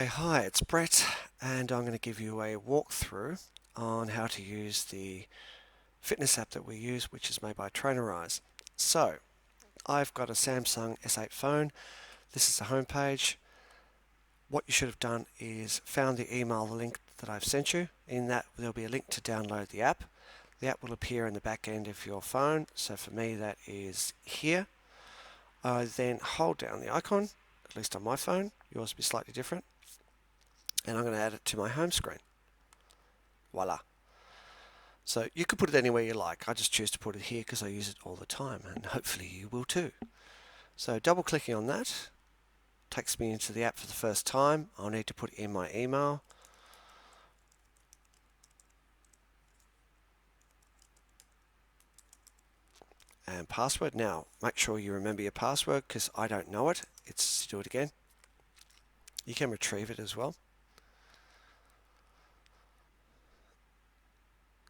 Hi, it's Brett, and I'm going to give you a walkthrough on how to use the fitness app that we use, which is made by Trainerize. So, I've got a Samsung S8 phone. This is the home page. What you should have done is found the email link that I've sent you. In that, there'll be a link to download the app. The app will appear in the back end of your phone. So for me, that is here. I then hold down the icon, at least on my phone. Yours will be slightly different. And I'm going to add it to my home screen. Voila. So you could put it anywhere you like. I just choose to put it here because I use it all the time, and hopefully you will too. So double clicking on that takes me into the app for the first time. I'll need to put in my email. And password. Now make sure you remember your password because I don't know it. It's do it again. You can retrieve it as well.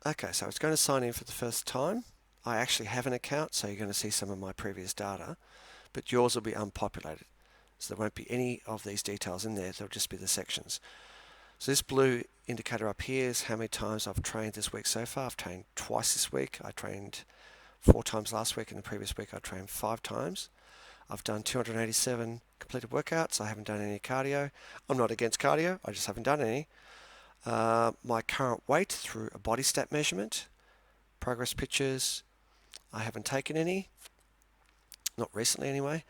Okay, so it's going to sign in for the first time. I actually have an account, so you're going to see some of my previous data, but yours will be unpopulated. So there won't be any of these details in there, there'll just be the sections. So this blue indicator up here is how many times I've trained this week so far. I've trained twice this week. I trained 4 times last week, and the previous week I trained 5 times. I've done 287 completed workouts. I haven't done any cardio. I'm not against cardio, I just haven't done any. My current weight through a body stat measurement. Progress pictures, I haven't taken any. Not recently anyway.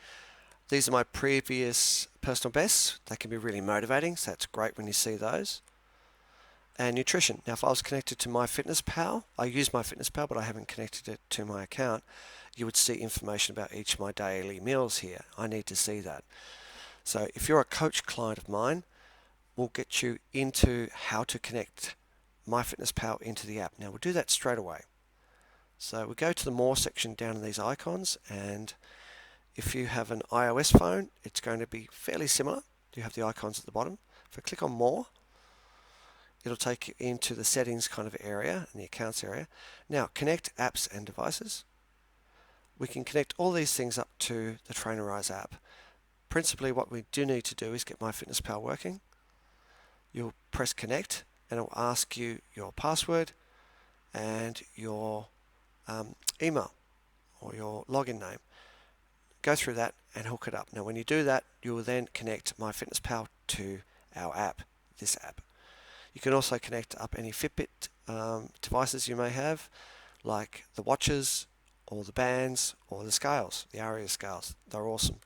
These are my previous personal bests. They can be really motivating, so that's great when you see those. And nutrition. Now if I was connected to MyFitnessPal, I use MyFitnessPal but I haven't connected it to my account, you would see information about each of my daily meals here. I need to see that. So if you're a coach client of mine, we'll get you into how to connect MyFitnessPal into the app. Now we'll do that straight away. So we go to the More section down in these icons, and if you have an iOS phone, it's going to be fairly similar. You have the icons at the bottom. If I click on More, it'll take you into the settings kind of area and the accounts area. Now, connect apps and devices. We can connect all these things up to the Trainerize app. Principally, what we do need to do is get MyFitnessPal working. You'll press connect, and it will ask you your password and your email or your login name. Go through that and hook it up. Now, when you do that, you will then connect MyFitnessPal to our app, this app. You can also connect up any Fitbit devices you may have, like the watches or the bands or the scales, the ARIA scales. They're awesome.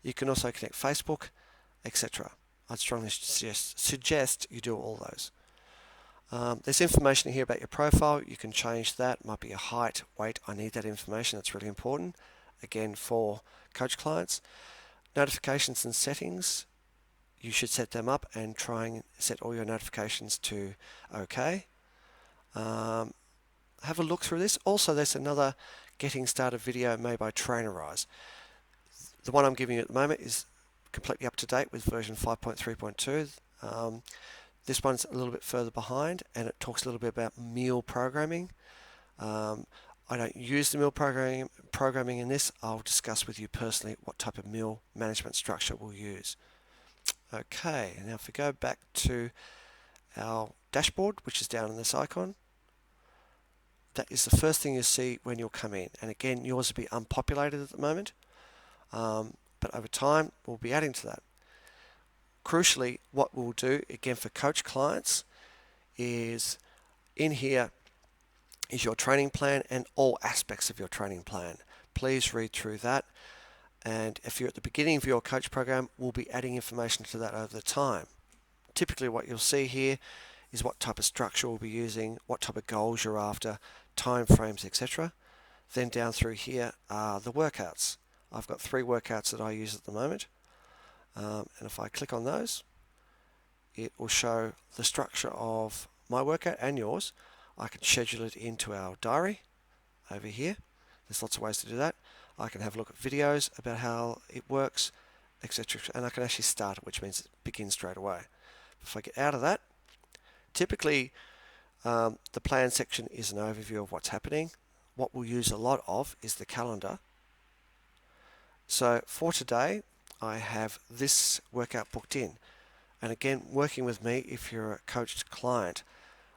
You can also connect Facebook, etc. I'd strongly suggest you do all those. There's information here about your profile. You can change that. It might be your height, weight. I need that information. That's really important. Again, for coach clients. Notifications and settings. You should set them up and try and set all your notifications to OK. Have a look through this. Also, there's another getting started video made by Trainerize. The one I'm giving you at the moment is completely up to date with version 5.3.2. This one's a little bit further behind, and it talks a little bit about meal programming. I don't use the meal programming in this. I'll discuss with you personally what type of meal management structure we'll use. Okay, now if we go back to our dashboard, which is down in this icon, that is the first thing you see when you'll come in. And again, yours will be unpopulated at the moment, but over time we'll be adding to that. Crucially, what we'll do, again for coach clients, is in here is your training plan and all aspects of your training plan. Please read through that. And if you're at the beginning of your coach program, we'll be adding information to that over the time. Typically what you'll see here is what type of structure we'll be using, what type of goals you're after, time frames, etc. Then down through here are the workouts. I've got 3 workouts that I use at the moment. And if I click on those, it will show the structure of my workout and yours. I can schedule it into our diary over here. There's lots of ways to do that. I can have a look at videos about how it works, etc. And I can actually start it, which means it begins straight away. If I get out of that, typically the plan section is an overview of what's happening. What we'll use a lot of is the calendar. So for today, I have this workout booked in. And again, working with me, if you're a coached client,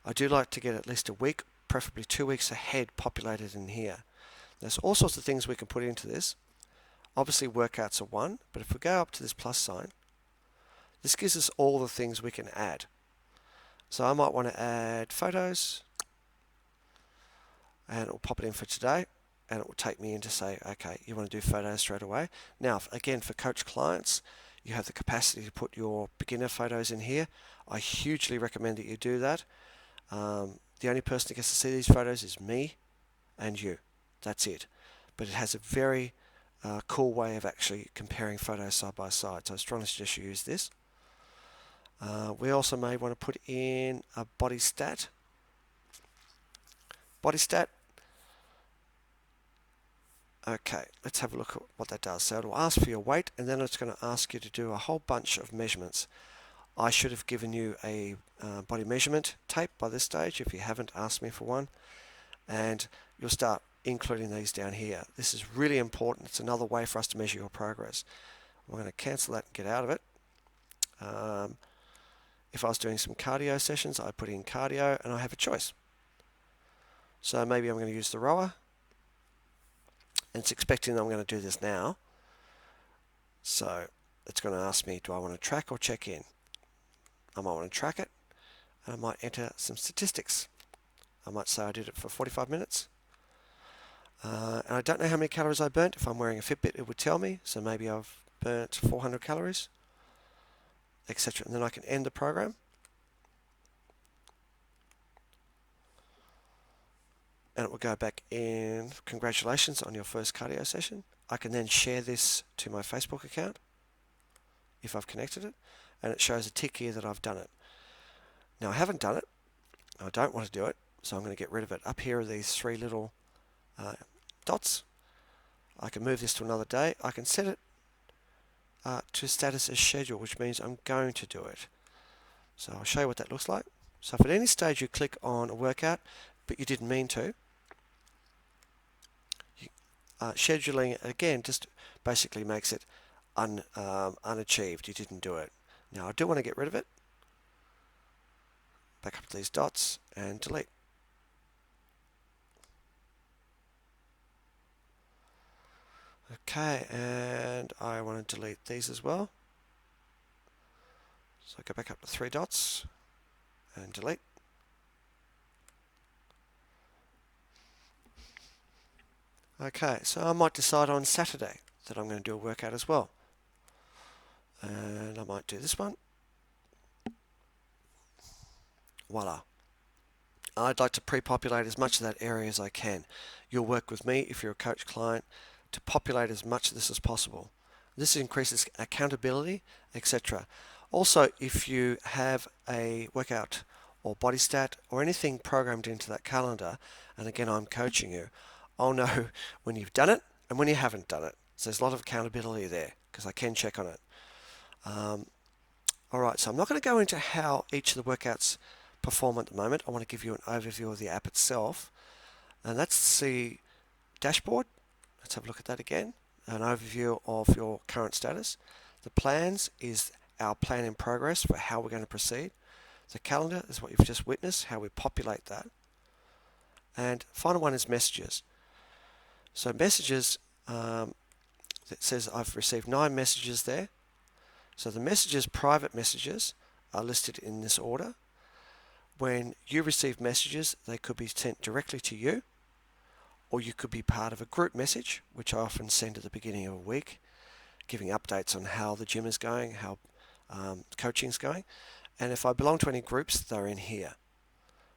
I do like to get at least a week, preferably 2 weeks ahead, populated in here. There's all sorts of things we can put into this. Obviously workouts are one, but if we go up to this plus sign, this gives us all the things we can add. So I might want to add photos, and it will pop it in for today, and it will take me in to say, okay, you want to do photos straight away. Now, again, for coach clients, you have the capacity to put your beginner photos in here. I hugely recommend that you do that. The only person that gets to see these photos is me and you. That's it. But it has a very cool way of actually comparing photos side by side. So I strongly suggest you use this. We also may want to put in a body stat. Body stat. Okay, let's have a look at what that does. So it'll ask for your weight, and then it's going to ask you to do a whole bunch of measurements. I should have given you a body measurement tape by this stage if you haven't asked me for one, and you'll start including these down here. This is really important. It's another way for us to measure your progress. We're going to cancel that and get out of it. If I was doing some cardio sessions, I put in cardio and I have a choice. So maybe I'm going to use the rower, and it's expecting that I'm going to do this now. So it's going to ask me, do I want to track or check in? I might want to track it, and I might enter some statistics. I might say I did it for 45 minutes. And I don't know how many calories I burnt. If I'm wearing a Fitbit, it would tell me. So maybe I've burnt 400 calories, etc. And then I can end the program. And it will go back in, congratulations on your first cardio session. I can then share this to my Facebook account if I've connected it, and it shows a tick here that I've done it. Now I haven't done it. I don't want to do it, so I'm going to get rid of it. Up here are these three little dots. I can move this to another day. I can set it to status as schedule, which means I'm going to do it. So I'll show you what that looks like. So if at any stage you click on a workout, but you didn't mean to, scheduling it again just basically makes it unachieved. You didn't do it. Now I do want to get rid of it. Back up to these dots and delete. Okay, and I want to delete these as well. So go back up to three dots and delete. Okay, so I might decide on Saturday that I'm going to do a workout as well. And I might do this one. Voila. I'd like to pre-populate as much of that area as I can. You'll work with me if you're a coach client to populate as much of this as possible. This increases accountability, etc. Also, if you have a workout or body stat or anything programmed into that calendar, and again I'm coaching you, I'll know when you've done it and when you haven't done it. So there's a lot of accountability there because I can check on it. Alright, so I'm not going to go into how each of the workouts perform at the moment. I want to give you an overview of the app itself. And that's the dashboard. Let's have a look at that again. An overview of your current status. The plans is our plan in progress for how we're going to proceed. The calendar is what you've just witnessed, how we populate that. And final one is messages. So messages, it says I've received 9 messages there. So the messages, private messages, are listed in this order. When you receive messages, they could be sent directly to you, or you could be part of a group message, which I often send at the beginning of a week, giving updates on how the gym is going, how coaching is going. And if I belong to any groups, they're in here.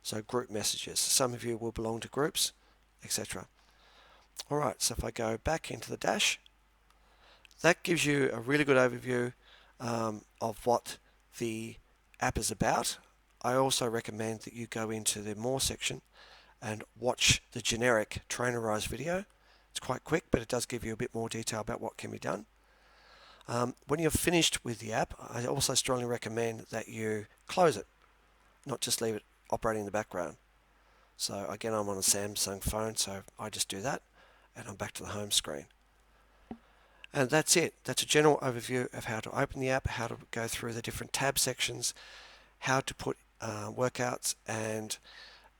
So group messages. Some of you will belong to groups, etc. Alright, so if I go back into the dash, that gives you a really good overview of what the app is about. I also recommend that you go into the More section and watch the generic Trainerise video. It's quite quick, but it does give you a bit more detail about what can be done. When you're finished with the app, I also strongly recommend that you close it, not just leave it operating in the background. So again, I'm on a Samsung phone, so I just do that, and I'm back to the home screen. And that's it. That's a general overview of how to open the app, how to go through the different tab sections, how to put workouts and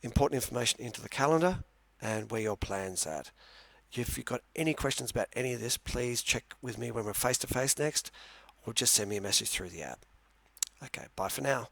important information into the calendar, and where your plan's at. If you've got any questions about any of this, please check with me when we're face to face next, or just send me a message through the app. Okay, bye for now.